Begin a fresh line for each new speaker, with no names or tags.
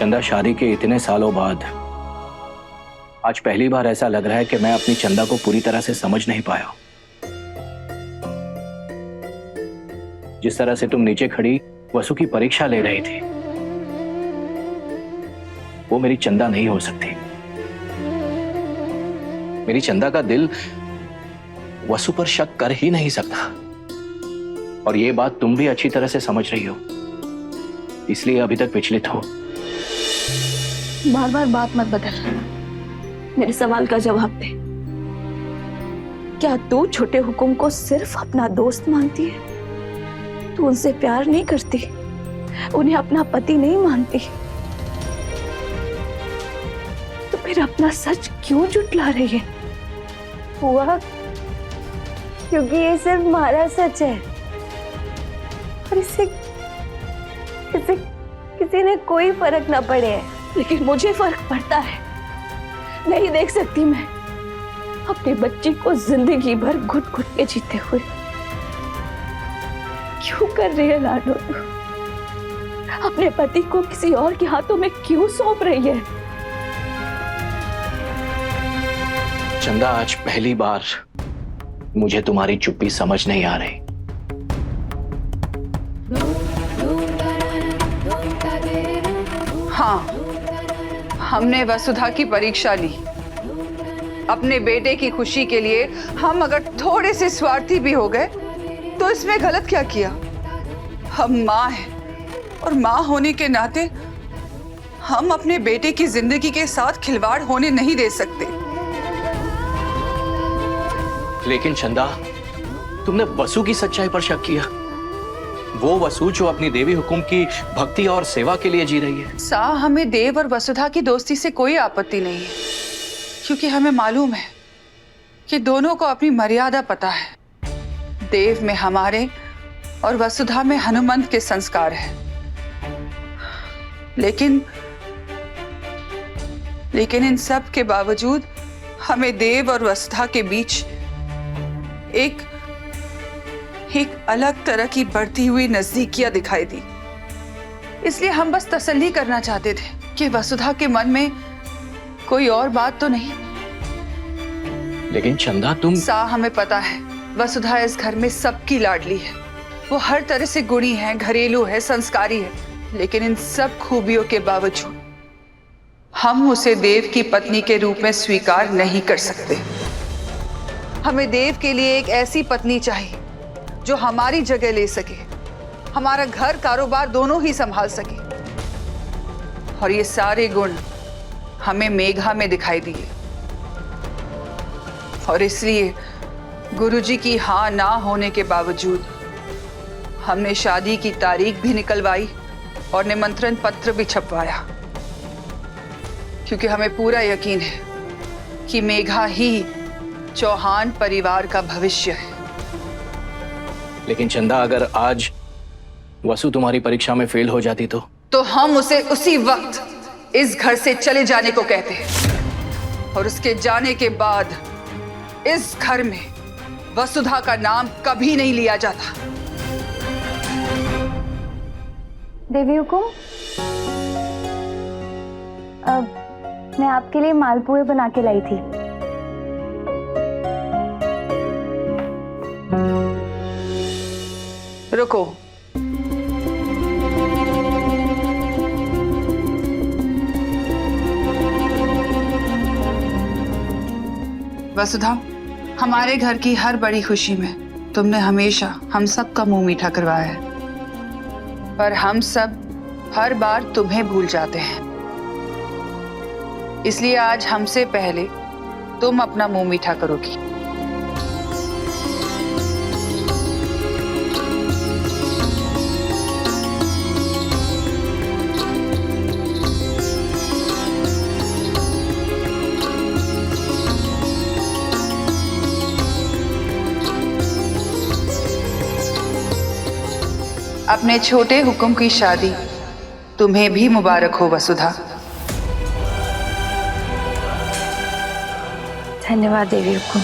चंदा, शादी के इतने सालों बाद आज पहली बार ऐसा लग रहा है कि मैं अपनी चंदा को पूरी तरह से समझ नहीं पाया। जिस तरह से तुम नीचे खड़ी वसु की परीक्षा ले रही थी, वो मेरी चंदा नहीं हो सकती। मेरी चंदा का दिल वसु पर शक कर ही नहीं सकता, और ये बात तुम भी अच्छी तरह से समझ रही हो, इसलिए अभी तक विचलित हो।
बार बार बात मत बदल, मेरे सवाल का जवाब दे। क्या तू छोटे हुकुम को सिर्फ अपना दोस्त मानती है? तू उनसे प्यार नहीं करती, उन्हें अपना पति नहीं मानती, तो फिर अपना सच क्यों झुठला रही है?
हुआ क्योंकि ये सिर्फ हमारा सच है और इससे किसी ने कोई फर्क ना पड़े है।
लेकिन मुझे फर्क पड़ता है। नहीं देख सकती मैं अपने बच्ची को जिंदगी भर घुट घुट के जीते हुए। क्यों कर रही है लाडो तू? अपने पति को किसी और के हाथों में क्यों सौंप रही है?
चंदा, आज पहली बार मुझे तुम्हारी चुप्पी समझ नहीं आ रही।
हाँ, हमने वसुधा की परीक्षा ली। अपने बेटे की खुशी के लिए हम अगर थोड़े से स्वार्थी भी हो गए तो इसमें गलत क्या किया? हम माँ हैं और माँ होने के नाते हम अपने बेटे की जिंदगी के साथ खिलवाड़ होने नहीं दे सकते।
लेकिन चंदा, तुमने वसु की सच्चाई पर शक किया। वो वसु जो अपनी देवी हुकुम की भक्ति और सेवा के लिए जी रही है।
सा, हमें देव और वसुधा की दोस्ती से कोई आपत्ति नहीं है, क्योंकि हमें मालूम है कि दोनों को अपनी मर्यादा पता है। देव में हमारे और वसुधा में हनुमंत के संस्कार है। लेकिन इन सब के बावजूद हमें देव और वसुधा के बीच एक अलग तरह की बढ़ती हुई नजदीकियां दिखाई दी। इसलिए हम बस तसल्ली करना चाहते थे कि वसुधा के मन में कोई और बात तो नहीं।
लेकिन चंदा, तुम
सा, हमें पता है वसुधा इस घर में सबकी लाडली है। वो हर तरह से गुणी है, घरेलू है, संस्कारी है। लेकिन इन सब खूबियों के बावजूद हम उसे देव की पत्नी के रूप में स्वीकार नहीं कर सकते। हमें देव के लिए एक ऐसी पत्नी चाहिए जो हमारी जगह ले सके, हमारा घर कारोबार दोनों ही संभाल सके। और ये सारे गुण हमें मेघा में दिखाई दिए, और इसलिए गुरुजी की हाँ ना होने के बावजूद हमने शादी की तारीख भी निकलवाई और निमंत्रण पत्र भी छपवाया, क्योंकि हमें पूरा यकीन है कि मेघा ही चौहान परिवार का भविष्य है।
लेकिन चंदा, अगर आज वसु तुम्हारी परीक्षा में फेल हो जाती तो
हम उसे उसी वक्त इस घर से चले जाने को कहते हैं, और उसके जाने के बाद इस घर में वसुधा का नाम कभी नहीं लिया जाता।
देवी हुकुम, मैं आपके लिए मालपुए बना के लाई थी।
रुको, वसुधा, हमारे घर की हर बड़ी खुशी में तुमने हमेशा हम सब का मुंह मीठा करवाया है, पर हम सब हर बार तुम्हें भूल जाते हैं। इसलिए आज हमसे पहले तुम अपना मुंह मीठा करोगी। अपने छोटे हुक्म की शादी तुम्हें भी मुबारक हो वसुधा।
धन्यवाद देवी हुकुम।